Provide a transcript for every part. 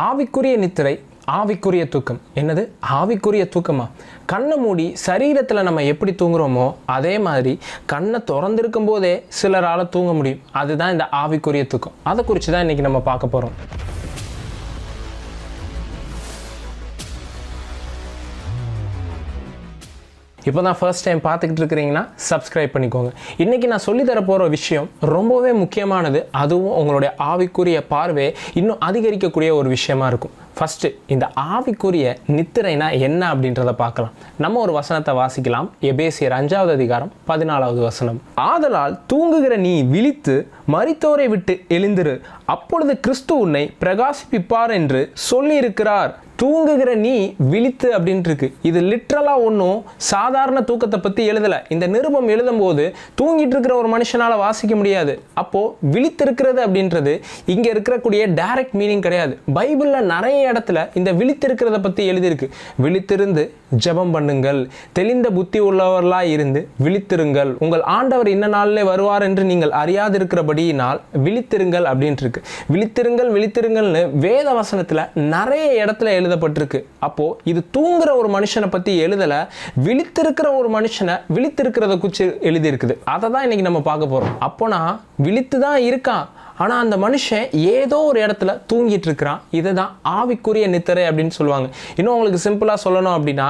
ஆவிக்குரிய நித்திரை, ஆவிக்குரிய தூக்கம். என்னது ஆவிக்குரிய தூக்கமா? கண்ணை மூடி சரீரத்தில் நம்ம எப்படி தூங்குறோமோ அதே மாதிரி கண்ணை திறந்திருக்கும் போதே சிலரால் தூங்க முடியும். அதுதான் இந்த ஆவிக்குரிய தூக்கம். அதை குறித்து தான் இன்றைக்கி நம்ம பார்க்க போகிறோம். இப்போ தான் ஃபர்ஸ்ட் டைம் பார்த்துக்கிட்டு இருக்கிறீங்கன்னா சப்ஸ்கிரைப் பண்ணிக்கோங்க. இன்றைக்கி நான் சொல்லித்தர போகிற விஷயம் ரொம்பவே முக்கியமானது. அதுவும் உங்களுடைய ஆவிக்குரிய பார்வையை இன்னும் அதிகரிக்கக்கூடிய ஒரு விஷயமா இருக்கும். ஃபஸ்ட்டு இந்த ஆவிக்குரிய நித்திரைனா என்ன அப்படின்றத பார்க்கலாம். நம்ம ஒரு வசனத்தை வாசிக்கலாம். எபேசியர் 5வது அதிகாரம் 14வது வசனம். ஆதலால் தூங்குகிற நீ விழித்து மரித்தோரை விட்டு எழுந்திரு, அப்பொழுது கிறிஸ்து உன்னை பிரகாசிப்பிப்பார் என்று சொல்லியிருக்கிறார். தூங்குகிற நீ விழித்து அப்படின்ட்டு இருக்கு. இது லிட்ரலாக ஒன்றும் சாதாரண தூக்கத்தை பற்றி எழுதலை. இந்த நிருபம் எழுதும் போது தூங்கிட்டு இருக்கிற ஒரு மனுஷனால் வாசிக்க முடியாது. அப்போது விழித்திருக்கிறது அப்படின்றது இங்கே இருக்கக்கூடிய டைரக்ட் மீனிங் கிடையாது. பைபிளில் நிறைய இடத்துல இந்த விழித்திருக்கிறத பற்றி எழுதியிருக்கு. விழித்திருந்து ஜெபம் பண்ணுங்கள், தெளிந்த புத்தி உள்ளவர்களாக இருந்து விழித்திருங்கள், உங்கள் ஆண்டவர் இன்ன நாளிலே வருவார் என்று நீங்கள் அறியாதிருக்கிறபடியினால் விழித்திருங்கள் அப்படின்ட்டு இருக்கு. விழித்திருங்கள் விழித்திருங்கள்னு வேத வசனத்தில் நிறைய இடத்துல எழுதப்பட்டிருக்கு. அப்போ இது தூங்குற ஒரு மனுஷனை பற்றி எழுதலை, விழித்திருக்கிற ஒரு மனுஷனை விழித்திருக்கிறத குறித்து எழுதியிருக்குது. அதை தான் இன்னைக்கு நம்ம பார்க்க போகிறோம். அப்போனா விழித்து தான் இருக்கான், ஆனால் அந்த மனுஷன் ஏதோ ஒரு இடத்துல தூங்கிட்டு இருக்கிறான். இதை தான் ஆவிக்குரிய நித்திரை அப்படின்னு சொல்லுவாங்க. இன்னும் உங்களுக்கு சிம்பிளாக சொல்லணும் அப்படின்னா,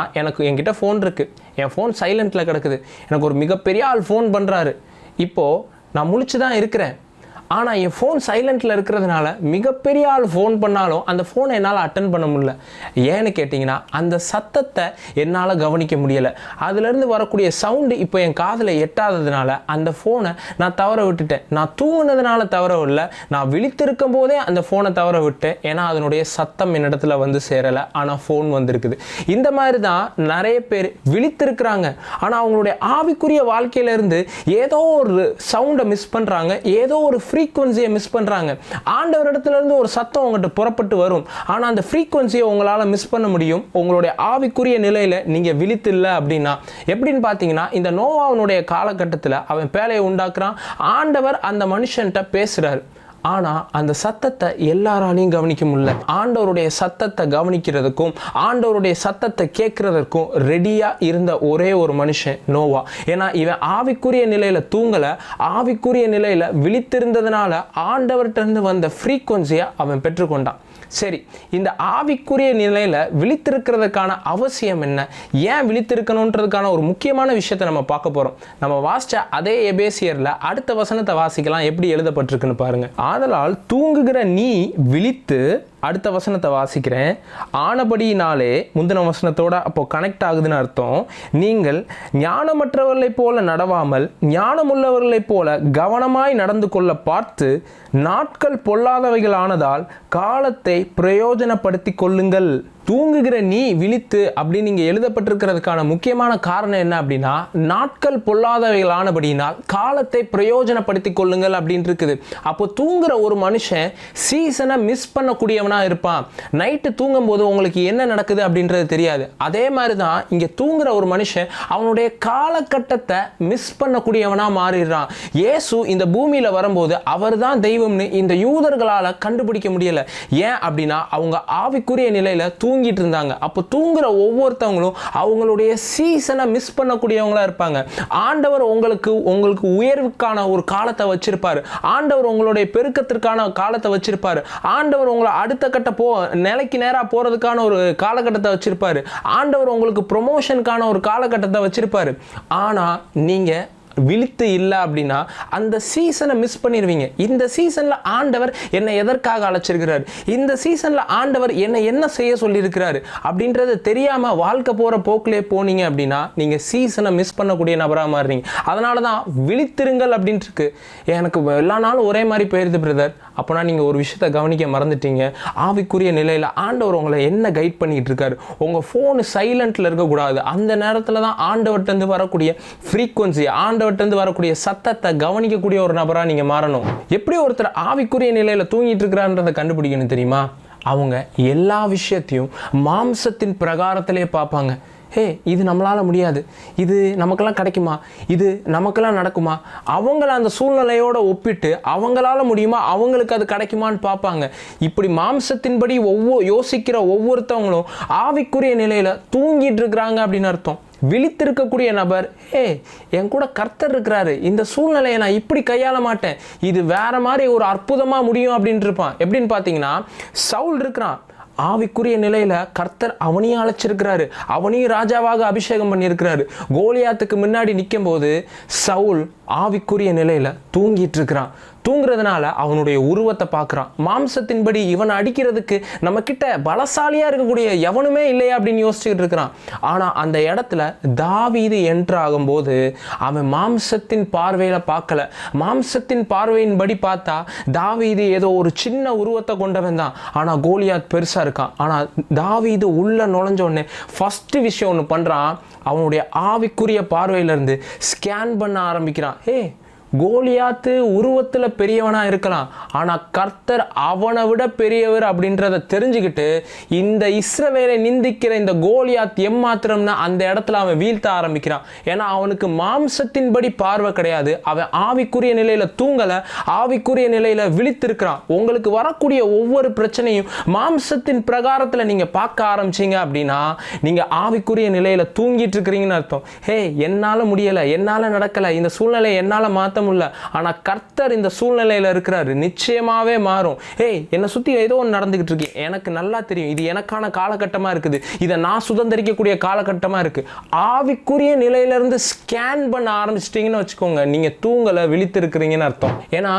என்கிட்ட ஃபோன் இருக்குது, என் ஃபோன் சைலண்ட்டில் கிடக்குது, எனக்கு ஒரு மிகப்பெரிய ஆள் ஃபோன் பண்ணுறாரு, இப்போது நான் முழிச்சு தான் இருக்கிறேன், ஆனால் என் ஃபோன் சைலண்ட்டில் இருக்கிறதுனால மிகப்பெரிய ஆள் ஃபோன் பண்ணாலும் அந்த ஃபோனை என்னால் அட்டன் பண்ண முடியல. ஏன்னு கேட்டிங்கன்னா, அந்த சத்தத்தை என்னால் கவனிக்க முடியலை. அதுலேருந்து வரக்கூடிய சவுண்டு இப்போ என் காதில் எட்டாததுனால அந்த ஃபோனை நான் தவற விட்டுட்டேன். நான் தூங்கினதுனால தவற இல்லை, நான் விழித்திருக்கும் போதே அந்த ஃபோனை தவற விட்டேன். ஏன்னா அதனுடைய சத்தம் என்னிடத்துல வந்து சேரலை, ஆனால் ஃபோன் வந்திருக்குது. இந்த மாதிரி தான் நிறைய பேர் விழித்திருக்கிறாங்க, ஆனால் அவங்களுடைய ஆவிக்குரிய வாழ்க்கையிலேருந்து ஏதோ ஒரு சவுண்டை மிஸ் பண்ணுறாங்க, ஏதோ ஒரு ஃப்ரீக்வன்சியை மிஸ் பண்ணுறாங்க. ஆண்டவரிடத்துலேருந்து ஒரு சத்தம் உங்கள்கிட்ட புறப்பட்டு வரும், ஆனால் அந்த ஃப்ரீக்வன்சியை உங்களால் மிஸ் பண்ண முடியும் உங்களுடைய ஆவிக்குரிய நிலையில் நீங்கள் விழித்தில்லை அப்படின்னா. எப்படின்னு பார்த்தீங்கன்னா, இந்த நோவாவினுடைய காலகட்டத்தில் அவன் பேழையை உண்டாக்குறான். ஆண்டவர் அந்த மனுஷன்கிட்ட பேசுகிறார், ஆனால் அந்த சத்தத்தை எல்லாராலையும் கவனிக்க முடியல. ஆண்டவருடைய சத்தத்தை கவனிக்கிறதுக்கும் ஆண்டவருடைய சத்தத்தை கேட்கறதுக்கும் ரெடியாக இருந்த ஒரே ஒரு மனுஷன் நோவா. ஏன்னா இவன் ஆவிக்குரிய நிலையில் தூங்கலை, ஆவிக்குரிய நிலையில் விழித்திருந்ததுனால ஆண்டவர்கிட்ட வந்த ஃப்ரீக்வன்சியை அவன் பெற்றுக்கொண்டான். சரி, இந்த ஆவிக்குரிய நிலையில் விழித்திருக்கிறதுக்கான அவசியம் என்ன, ஏன் விழித்திருக்கணுன்றதுக்கான ஒரு முக்கியமான விஷயத்தை நம்ம பார்க்க போகிறோம். நம்ம வாசிச்ச அதே எபேசியரில் அடுத்த வசனத்தை வாசிக்கலாம். எப்படி எழுதப்பட்டிருக்குன்னு பாருங்க. ஆதலால் தூங்குகிற நீ விழித்து, அடுத்த வசனத்தை வாசிக்கிறேன். ஆனபடியினாலே, முந்தின வசனத்தோட அப்போ கனெக்ட் ஆகுதுன்னு அர்த்தம். நீங்கள் ஞானமற்றவர்களைப் போல நடவாமல் ஞானமுள்ளவர்களைப் போல கவனமாய் நடந்து கொள்ள பார்த்து, நாட்கள் பொல்லாதவைகளானதால் காலத்தை பிரயோஜனப்படுத்தி கொள்ளுங்கள். தூங்குகிற நீ விழித்து அப்படின்னு இங்கே எழுதப்பட்டிருக்கிறதுக்கான முக்கியமான காரணம் என்ன அப்படின்னா, நாட்கள் பொல்லாதவைகளானபடியினால் காலத்தை பிரயோஜனப்படுத்தி கொள்ளுங்கள் அப்படின்னு இருக்குது. அப்போ தூங்குற ஒரு மனுஷன் சீசனை மிஸ் பண்ணக்கூடியவனாக இருப்பான். நைட்டு தூங்கும் போது உங்களுக்கு என்ன நடக்குது அப்படின்றது தெரியாது. அதே மாதிரி தான் இங்கே தூங்குற ஒரு மனுஷன் அவனுடைய காலகட்டத்தை மிஸ் பண்ணக்கூடியவனாக மாறிடுறான். இயேசு இந்த பூமியில் வரும்போது அவர் தான் தெய்வம்னு இந்த யூதர்களால் கண்டுபிடிக்க முடியல. ஏன் அப்படின்னா, அவங்க ஆவிக்குரிய நிலையில் தூங்கிட்டு இருந்தாங்க. அப்போ தூங்குற ஒவ்வொருத்தவங்களும் அவங்களுடைய சீசனை மிஸ் பண்ணக்கூடியவங்களா இருப்பாங்க. ஆண்டவர் உங்களுக்கு உயர்வுக்கான ஒரு காலத்தை வச்சிருப்பாரு. ஆண்டவர் உங்களுடைய பெருக்கத்திற்கான காலத்தை வச்சிருப்பாரு. ஆண்டவர் உங்களை அடுத்த கட்ட நிலைக்கு நேராக போறதுக்கான ஒரு காலகட்டத்தை வச்சிருப்பாரு. ஆண்டவர் உங்களுக்கு ப்ரொமோஷனுக்கான ஒரு காலகட்டத்தை வச்சிருப்பாரு. ஆனா நீங்க விழித்து இல்லை அப்படின்னா அந்த சீசனை மிஸ் பண்ணிடுவீங்க. இந்த சீசனில் ஆண்டவர் என்னை எதற்காக அழைச்சிருக்கிறார், இந்த சீசனில் ஆண்டவர் என்னை என்ன செய்ய சொல்லியிருக்கிறாரு அப்படின்றது தெரியாமல் வாழ்க்கை போகிற போக்கிலே போனீங்க அப்படின்னா நீங்கள் சீசனை மிஸ் பண்ணக்கூடிய நபராக மாறுறீங்க. அதனால தான் விழித்திருங்கள் அப்படின்ட்டு இருக்கு. எனக்கு எல்லா நாளும் ஒரே மாதிரி போயிருது பிரதர், அப்போனா நீங்கள் ஒரு விஷயத்தை கவனிக்க மறந்துட்டீங்க. ஆவிக்குரிய நிலையில் ஆண்டவர் உங்களை என்ன கைட் பண்ணிகிட்டு இருக்காரு. உங்கள் ஃபோனு சைலண்ட்டில் இருக்கக்கூடாது. அந்த நேரத்தில் தான் ஆண்டவர்கிட்டருந்து வரக்கூடிய ஃப்ரீக்வன்சி, ஆண்டவர்கிட்டருந்து வரக்கூடிய சத்தத்தை கவனிக்கக்கூடிய ஒரு நபராக நீங்கள் மாறணும். எப்படி ஒருத்தர் ஆவிக்குரிய நிலையில் தூங்கிட்டு இருக்கிறான்றதை கண்டுபிடிக்கணும் தெரியுமா? அவங்க எல்லா விஷயத்தையும் மாம்சத்தின் பிரகாரத்திலே பார்ப்பாங்க. இது நம்மளால் முடியாது, இது நமக்கெல்லாம் கிடைக்குமா, இது நமக்கெல்லாம் நடக்குமா, அவங்கள அந்த சூழ்நிலையோடு ஒப்பிட்டு அவங்களால முடியுமா, அவங்களுக்கு அது கிடைக்குமான்னு பார்ப்பாங்க. இப்படி மாம்சத்தின்படி யோசிக்கிற ஒவ்வொருத்தவங்களும் ஆவிக்குரிய நிலையில் தூங்கிட்டு இருக்கிறாங்க அப்படின்னு அர்த்தம். விழித்திருக்கக்கூடிய நபர், என் கூட கர்த்தர் இருக்கிறாரு, இந்த சூழ்நிலையை நான் இப்படி கையாள மாட்டேன், இது வேற மாதிரி ஒரு அற்புதமாக முடியும் அப்படின்ட்டு இருப்பான். எப்படின்னு பார்த்தீங்கன்னா, சவுல் இருக்கிறான், ஆவிக்குரிய நிலையில கர்த்தர் அவனையும் அழைச்சிருக்கிறாரு, அவனையும் ராஜாவாக அபிஷேகம் பண்ணியிருக்கிறாரு. கோலியாத்துக்கு முன்னாடி நிற்கும் போது சவுல் ஆவிக்குரிய நிலையில தூங்கிட்டு இருக்கிறான். தூங்குறதுனால அவனுடைய உருவத்தை பார்க்குறான். மாம்சத்தின்படி இவனை அடிக்கிறதுக்கு நம்ம கிட்ட பலசாலியாக இருக்கக்கூடிய எவனுமே இல்லையா அப்படின்னு யோசிச்சுக்கிட்டு இருக்கிறான். ஆனால் அந்த இடத்துல தாவீது என்ட்ரு ஆகும்போது அவன் மாம்சத்தின் பார்வையில் பார்க்கல. மாம்சத்தின் பார்வையின்படி பார்த்தா தாவீது ஏதோ ஒரு சின்ன உருவத்தை கொண்டவன் தான், ஆனால் கோலியாத் பெருசாக இருக்கான். ஆனால் தாவீது உள்ள நுழைஞ்ச உடனே ஃபர்ஸ்ட் விஷயம் ஒன்று பண்ணுறான், அவனுடைய ஆவிக்குரிய பார்வையிலேருந்து ஸ்கேன் பண்ண ஆரம்பிக்கிறான். கோலியாத்து உருவத்தில் பெரியவனாக இருக்கலாம், ஆனால் கர்த்தர் அவனை விட பெரியவர் அப்படின்றத தெரிஞ்சுக்கிட்டு இந்த இஸ்ரவேலை நிந்திக்கிற இந்த கோலியாத் எம்மாத்திரம்னா அந்த இடத்துல அவன் வீழ்த்த ஆரம்பிக்கிறான். ஏன்னா அவனுக்கு மாம்சத்தின்படி பார்வை கிடையாது, அவன் ஆவிக்குரிய நிலையில் தூங்கலை, ஆவிக்குரிய நிலையில் விழித்திருக்கிறான். உங்களுக்கு வரக்கூடிய ஒவ்வொரு பிரச்சனையும் மாம்சத்தின் பிரகாரத்தில் நீங்கள் பார்க்க ஆரம்பிச்சிங்க அப்படின்னா நீங்கள் ஆவிக்குரிய நிலையில் தூங்கிட்டு இருக்கிறீங்கன்னு அர்த்தம். என்னால் முடியலை, என்னால் நடக்கலை, இந்த சூழ்நிலை என்னால் மாற்ற முடியல, ஆனா கர்த்தர் இந்த சூழ்நிலையில இருக்கிறாரு, நிச்சயமாவே மாறும். என்னை சுத்தி ஏதோ ஒன்று நடந்துகிட்டு இருக்கு, எனக்கு நல்லா தெரியும், இது எனக்கான காலகட்டமா இருக்குது, இதை நான் சுதந்திரிக்கக்கூடிய காலகட்டமா இருக்கு. ஆவிக்குரிய நிலையிலிருந்து ஸ்கேன் பண்ண ஆரம்பிச்சிட்டீங்கன்னு வச்சுக்கோங்க, நீங்க தூங்கல, விழித்து இருக்கிறீங்கன்னு அர்த்தம். ஏன்னா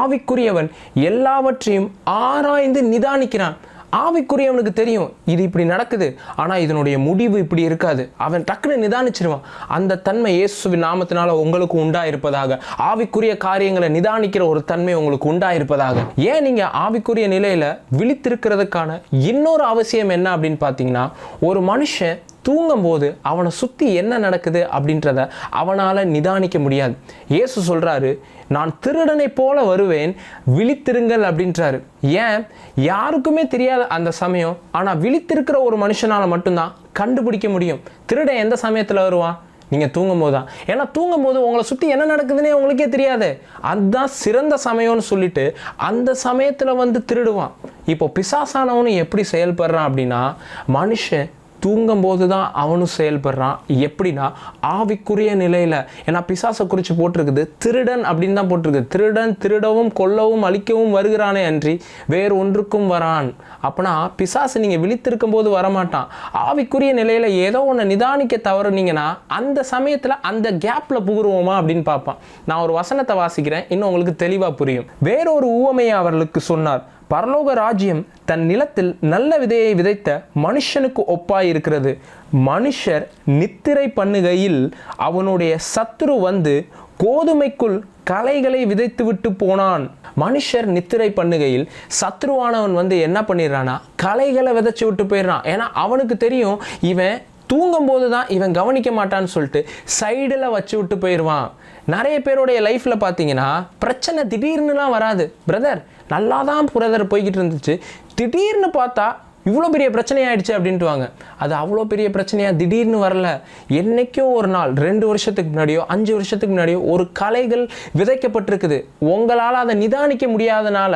ஆவிக்குரியவன் எல்லாவற்றையும் ஆராய்ந்து நிதானிக்கிறான். ஆவிக்குரியவனுக்கு தெரியும் இது இப்படி நடக்குது, ஆனால் இதனுடைய முடிவு இப்படி இருக்காது. அவன் டக்குன்னு நிதானிச்சிருவான். அந்த தன்மை இயேசுவின் நாமத்தினால உங்களுக்கு உண்டாயிருப்பதாக. ஆவிக்குரிய காரியங்களை நிதானிக்கிற ஒரு தன்மை உங்களுக்கு உண்டாயிருப்பதாக. ஏன் நீங்கள் ஆவிக்குரிய நிலையில் விழித்திருக்கிறதுக்கான இன்னொரு அவசியம் என்ன அப்படின்னு பார்த்தீங்கன்னா, ஒரு மனுஷன் தூங்கும் போது அவனை சுற்றி என்ன நடக்குது அப்படின்றத அவனால் நிதானிக்க முடியாது. இயேசு சொல்கிறாரு, நான் திருடனை போல வருவேன், விழித்திருங்கள் அப்படின்றாரு. ஏன்? யாருக்குமே தெரியாது அந்த சமயம், ஆனால் விழித்திருக்கிற ஒரு மனுஷனால் மட்டும்தான் கண்டுபிடிக்க முடியும். திருடன் எந்த சமயத்தில் வருவான்? நீங்கள் தூங்கும் போது தான். ஏன்னா தூங்கும் போது உங்களை சுற்றி என்ன நடக்குதுன்னே உங்களுக்கே தெரியாது. அதுதான் சிறந்த சமயம்னு சொல்லிட்டு அந்த சமயத்தில் வந்து திருடுவான். இப்போ பிசாசானவனு எப்படி செயல்படுறான் அப்படின்னா, மனுஷன் தூங்கும் போது தான் அவனும் செயல்படுறான். எப்படின்னா ஆவிக்குரிய நிலையில். ஏன்னா பிசாசை குறித்து போட்டிருக்குது திருடன் அப்படின்னு தான் போட்டிருக்கு. திருடன் திருடவும் கொல்லவும் அழிக்கவும் வருகிறானே அன்றி வேறு ஒன்றுக்கும் வரான். அப்படின்னா பிசாசு நீங்கள் விழித்திருக்கும் போது வரமாட்டான். ஆவிக்குரிய நிலையில் ஏதோ ஒன்று நிதானிக்க தவறுனீங்கன்னா அந்த சமயத்தில் அந்த கேப்பில் புகுருவோமா அப்படின்னு பார்ப்பான். நான் ஒரு வசனத்தை வாசிக்கிறேன், இன்னும் உங்களுக்கு தெளிவாக புரியும். வேறொரு உவமையை அவர்களுக்கு சொன்னார். பரலோக ராஜ்யம் தன் நிலத்தில் நல்ல விதையை விதைத்த மனுஷனுக்கு ஒப்பாயிருக்கிறது. மனுஷர் நித்திரை பண்ணுகையில் அவனுடைய சத்துரு வந்து கோதுமைக்குள் களைகளை விதைத்து விட்டு போனான். மனுஷர் நித்திரை பண்ணுகையில் சத்ருவானவன் வந்து என்ன பண்ணிடுறானா, களைகளை விதைச்சு விட்டு போயிடுறான். ஏன்னா அவனுக்கு தெரியும் இவன் தூங்கும் போது தான் இவன் கவனிக்க மாட்டான்னு சொல்லிட்டு சைடில் வச்சு விட்டு போயிடுவான். நிறைய பேருடைய லைஃப்பில் பார்த்தீங்கன்னா பிரச்சனை திடீர்னுலாம் வராது. பிரதர் நல்லா தான் பிரதர் போய்கிட்டு இருந்துச்சு, திடீர்னு பார்த்தா இவ்வளோ பெரிய பிரச்சனையாயிடுச்சு அப்படின்ட்டுவாங்க. அது அவ்வளோ பெரிய பிரச்சனையாக திடீர்னு வரல. என்றைக்கோ ஒரு நாள் 2 வருஷத்துக்கு முன்னாடியோ 5 வருஷத்துக்கு முன்னாடியோ ஒரு களைகள் விதைக்கப்பட்டிருக்குது. உங்களால் அதை நிதானிக்க முடியாதனால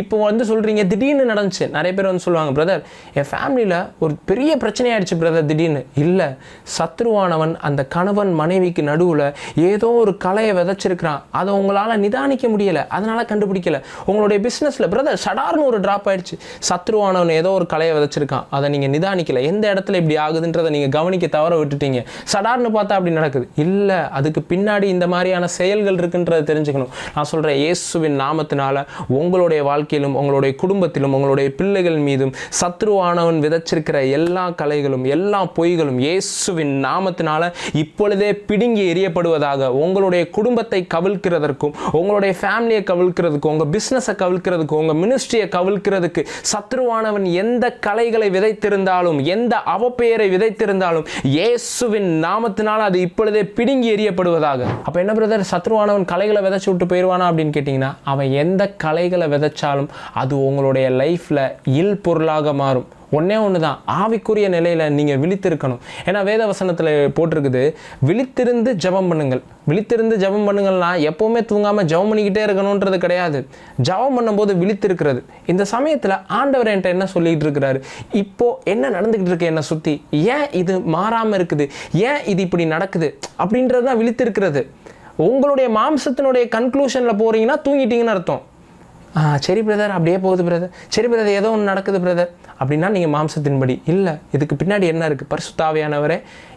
இப்போ வந்து சொல்கிறீங்க திடீர்னு நடந்துச்சு. நிறைய பேர் வந்து சொல்லுவாங்க, பிரதர் என் ஃபேமிலியில் ஒரு பெரிய பிரச்சனையாயிடுச்சு பிரதர் திடீர்னு. இல்லை, சத்ருவானவன் அந்த கணவன் மனைவிக்கு நடுவில் ஏதோ ஒரு கலையை விதைச்சிருக்கிறான். அதை உங்களால் நிதானிக்க முடியலை, அதனால் கண்டுபிடிக்கலை. உங்களுடைய பிஸ்னஸில் பிரதர் சடார்னு ஒரு ட்ராப் ஆயிடுச்சு. சத்ருவானவன் ஏதோ ஒரு கலையை விதைச்சிருக்கான், அதை நீங்கள் நிதானிக்கலை. எந்த இடத்துல இப்படி ஆகுதுன்றதை நீங்கள் கவனிக்க தவற விட்டுட்டீங்க. சடார்னு பார்த்தா அப்படி நடக்குது. இல்லை, அதுக்கு பின்னாடி இந்த மாதிரியான செயல்கள் இருக்குன்றதை தெரிஞ்சுக்கணும். நான் சொல்கிறேன், இயேசுவின் நாமத்தினால உங்களுடைய வாழ்க்கையிலும் உங்களுடைய குடும்பத்திலும் உங்களுடைய பிள்ளைகள் மீதும் சத்ருவானவன் விதைச்சிருக்கிற எல்லா கலைகளும் எல்லா பொய்களும் இயேசுவின் நாமத்தினால இப்பொழுதே பிடுங்கி எறியப்படுவதாக. உங்களுடைய குடும்பத்தை கவிழ்க்கிறதற்கும் உங்களுடைய ஃபேமிலியை கவிழ்க்கிறதுக்கும் உங்கள் பிஸ்னஸை கவிழ்க்கிறதுக்கும் உங்கள் மினிஸ்ட்ரியை கவிழ்க்கிறதுக்கு சத்ருவானவன் எந்த கலைகளை விதைத்திருந்தாலும் எந்த அவப்பெயரை விதைத்திருந்தாலும் இயேசுவின் நாமத்தினால அது இப்பொழுதே பிடுங்கி எறியப்படுவதாக. அப்போ என்ன பிரதர், சத்ருவானவன் கலைகளை விதைச்சு விட்டு போயிடுவானா அப்படின்னு கேட்டிங்கன்னா, அவன் எந்த கலைகளை விதைச்சாலும் அது உங்களுடைய லைஃப்பில் இல் பொருளாக மாறும். ஒன்றே ஒன்று தான், ஆவிக்குரிய நிலையில் நீங்கள் விழித்திருக்கணும். ஏன்னா வேத வசனத்தில் போட்டிருக்குது, விழித்திருந்து ஜெபம் பண்ணுங்கள். விழித்திருந்து ஜெபம் பண்ணுங்கள்னா எப்போவுமே தூங்காமல் ஜெபம் பண்ணிக்கிட்டே இருக்கணுன்றது கிடையாது. ஜெபம் பண்ணும்போது விழித்திருக்கிறது. இந்த சமயத்தில் ஆண்டவர் என்கிட்ட என்ன சொல்லிகிட்டு இருக்கிறாரு, இப்போது என்ன நடந்துக்கிட்டு இருக்கு என்னை சுற்றி, ஏன் இது மாறாமல் இருக்குது, ஏன் இது இப்படி நடக்குது அப்படின்றது தான் விழித்திருக்கிறது. உங்களுடைய மாம்சத்தினுடைய கன்க்ளூஷனில் போகிறீங்கன்னா தூங்கிட்டீங்கன்னு அர்த்தம். சரி பிரதர் அப்படியே போகுது பிரதர், சரி பிரதர் ஏதோ ஒன்று நடக்குது பிரதர் அப்படின்னா நீங்கள் மாம்சத்தின்படி இல்லை. இதுக்கு பின்னாடி என்ன இருக்குது? பரிசுத்த ஆவியானவரே,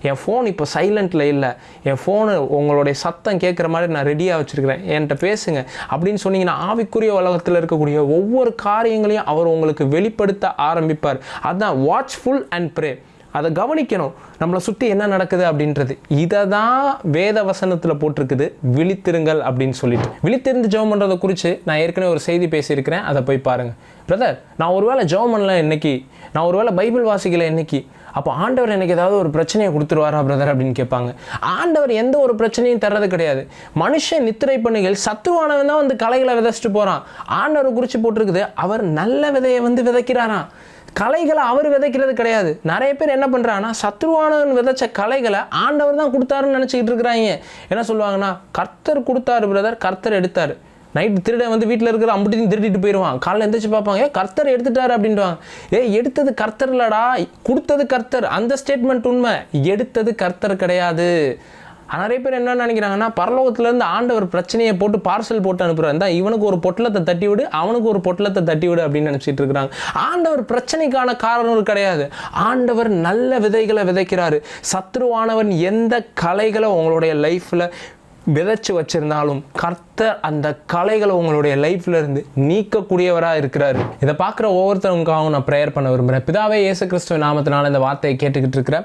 என் ஃபோன் இப்போ சைலண்ட்டில் இல்லை, என் ஃபோனு உங்களுடைய சத்தம் கேட்குற மாதிரி நான் ரெடியாக வச்சுருக்கிறேன், என்கிட்ட பேசுங்க அப்படின்னு சொன்னீங்கன்னா ஆவிக்குரிய உலகத்தில் இருக்கக்கூடிய ஒவ்வொரு காரியங்களையும் அவர் உங்களுக்கு வெளிப்படுத்த ஆரம்பிப்பார். அதுதான் வாட்ச்ஃபுல் அண்ட் ப்ரே. அதை கவனிக்கணும், நம்மளை சுற்றி என்ன நடக்குது அப்படின்றது. இதை தான் வேத வசனத்தில் போட்டிருக்குது, விழித்திருங்கள் அப்படின்னு சொல்லிட்டு. விழித்திருந்து ஜெபம் பண்ணுறதை குறித்து நான் ஏற்கனவே ஒரு செய்தி பேசியிருக்கிறேன், அதை போய் பாருங்கள். பிரதர், நான் ஒரு வேளை ஜெபம் பண்ணல இன்னைக்கு, நான் ஒரு வேளை பைபிள் வாசிக்கலை இன்னைக்கு, அப்போ ஆண்டவர் எனக்கு ஏதாவது ஒரு பிரச்சனையை கொடுத்துருவாரா பிரதர் அப்படின்னு கேட்பாங்க. ஆண்டவர் எந்த ஒரு பிரச்சனையும் தர்றது கிடையாது. மனுஷன் நித்திரை பண்ணுகள், சத்துருவானவன் தான் வந்து களைகளை விதைச்சிட்டு போகிறான். ஆண்டவர் குறித்து போட்டிருக்குது, அவர் நல்ல விதையை வந்து விதைக்கிறாராம். கலைகளை அவர் விதைக்கிறது கிடையாது. நிறைய பேர் என்ன பண்ணுறாங்கன்னா, சத்ருவானவன் விதைச்ச கலைகளை ஆண்டவர் தான் கொடுத்தாருன்னு நினச்சிக்கிட்டு இருக்கிறாங்க. என்ன சொல்லுவாங்கன்னா, கர்த்தர் கொடுத்தாரு பிரதர், கர்த்தர் எடுத்தார். நைட்டு திருட வந்து வீட்டில் இருக்கிற அம்புட்டியும் திருடிட்டு போயிடுவான். காலையில் எந்திரிச்சு பார்ப்பாங்க, கர்த்தர் எடுத்துட்டாரு அப்படின்வாங்க. எடுத்தது கர்த்தர் இல்லடா, கொடுத்தது கர்த்தர். அந்த ஸ்டேட்மெண்ட் உண்மை, எடுத்தது கர்த்தர் கிடையாது. நிறைய பேர் என்ன நினைக்கிறாங்கன்னா, பரலோகத்திலேருந்து ஆண்டவர் பிரச்சனையை போட்டு பார்சல் போட்டு அனுப்புகிறார், தான் இவனுக்கு ஒரு பொட்டலத்தை தட்டி விடு, அவனுக்கு ஒரு பொட்டலத்தை தட்டி விடு அப்படின்னு நினச்சிட்டு இருக்கிறாங்க. ஆண்டவர் பிரச்சனைக்கான காரணம் கிடையாது. ஆண்டவர் நல்ல விதைகளை விதைக்கிறாரு. சத்ருவானவன் எந்த கலைகளை உங்களுடைய லைஃப்பில் விதைச்சு வச்சிருந்தாலும் கர்த்தர் அந்த கலைகளை உங்களுடைய லைஃப்ல இருந்து நீக்கக்கூடியவராக இருக்கிறாரு. இதை பார்க்குற ஒவ்வொருத்தவங்களுக்காகவும் நான் ப்ரேயர் பண்ண விரும்புகிறேன். பிதாவே இயேசு கிறிஸ்துவ நாமத்தினால இந்த வார்த்தையை கேட்டுக்கிட்டு இருக்கிற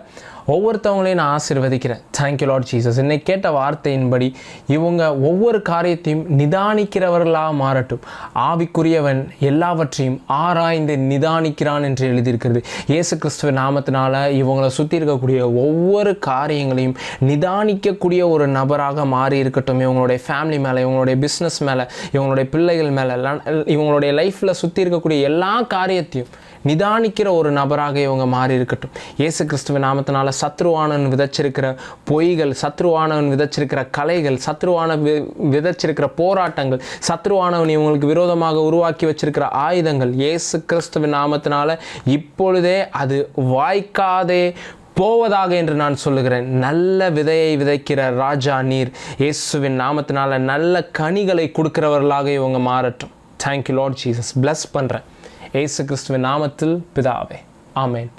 ஒவ்வொருத்தவங்களையும் நான் ஆசீர்வதிக்கிறேன். Thank you Lord Jesus. இன்னைக்கு கேட்ட வார்த்தையின்படி இவங்க ஒவ்வொரு காரியத்தையும் நிதானிக்கிறவர்களாக மாறட்டும். ஆவிக்குரியவன் எல்லாவற்றையும் ஆராய்ந்து நிதானிக்கிறான் என்று எழுதியிருக்கிறது. இயேசு கிறிஸ்துவ நாமத்தினால இவங்களை சுற்றி இருக்கக்கூடிய ஒவ்வொரு காரியங்களையும் நிதானிக்கக்கூடிய ஒரு நபராக மாறி இருக்கட்டும். இவங்களுடைய ஃபேமிலி மேலே, இவங்களுடைய பிஸ்னஸ் மேலே, இவங்களுடைய பிள்ளைகள் மேலே, இவங்களுடைய லைஃப்பில் சுற்றி இருக்கக்கூடிய எல்லா காரியத்தையும் நிதானிக்கிற ஒரு நபராக இவங்க மாறி இருக்கட்டும். இயேசு கிறிஸ்துவ நாமத்தினால சத்ருவானவன் விதைச்சிருக்கிற பொய்கள், சத்ருவானவன் விதைச்சிருக்கிற கலைகள், விதைச்சிருக்கிற போராட்டங்கள், சத்ருவானவன் இவங்களுக்கு விரோதமாக உருவாக்கி வச்சிருக்கிற ஆயுதங்கள், இயேசு கிறிஸ்துவ நாமத்தினால இப்பொழுதே அது வாய்க்காதே போவதாக என்று நான் சொல்லுகிறேன். நல்ல விதையை விதைக்கிற ராஜா நீர், இயேசுவின் நாமத்தினால நல்ல கனிகளை கொடுக்கிறவர்களாக இவங்க மாறட்டும். Thank you Lord Jesus. பிளஸ் பண்ணுறேன் இயேசு கிறிஸ்துவின் நாமத்தில் பிதாவே, ஆமேன்.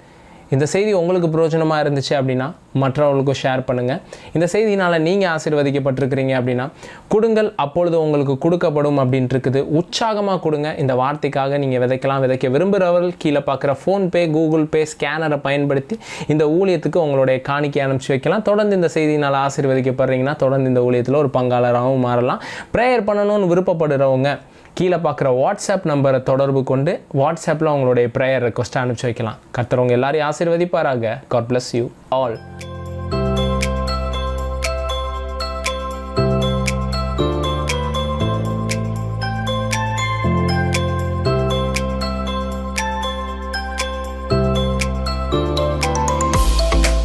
இந்த செய்தி உங்களுக்கு பிரயோஜனமாக இருந்துச்சு அப்படின்னா மற்றவர்களுக்கும் ஷேர் பண்ணுங்கள். இந்த செய்தினால் நீங்கள் ஆசீர்வதிக்கப்பட்டிருக்கிறீங்க அப்படின்னா கொடுங்கள், அப்பொழுது உங்களுக்கு கொடுக்கப்படும் அப்படின்ட்டு இருக்குது. உற்சாகமாக கொடுங்க. இந்த வார்த்தைக்காக நீங்கள் விதைக்கலாம். விதைக்க விரும்புகிறவர்கள் கீழே பார்க்குற ஃபோன்பே, கூகுள் பே ஸ்கேனரை பயன்படுத்தி இந்த ஊழியத்துக்கு உங்களுடைய காணிக்கை அனுப்பிச்சி வைக்கலாம். தொடர்ந்து இந்த செய்தினால் ஆசீர்வதிக்கப்படுறீங்கன்னா தொடர்ந்து இந்த ஊழியத்தில் ஒரு பங்காளராகவும் மாறலாம். ப்ரேயர் பண்ணணும்னு விருப்பப்படுறவங்க கீழே பார்க்குற வாட்ஸ்அப் நம்பரை தொடர்பு கொண்டு வாட்ஸ்அப்பில் உங்களுடைய ப்ரேயர் ரெக்வஸ்ட்டை அனுப்பிச்சி வைக்கலாம். கர்த்தர் உங்கள் எல்லாரையும் ஆசீர்வதிப்பாராக. God bless you all.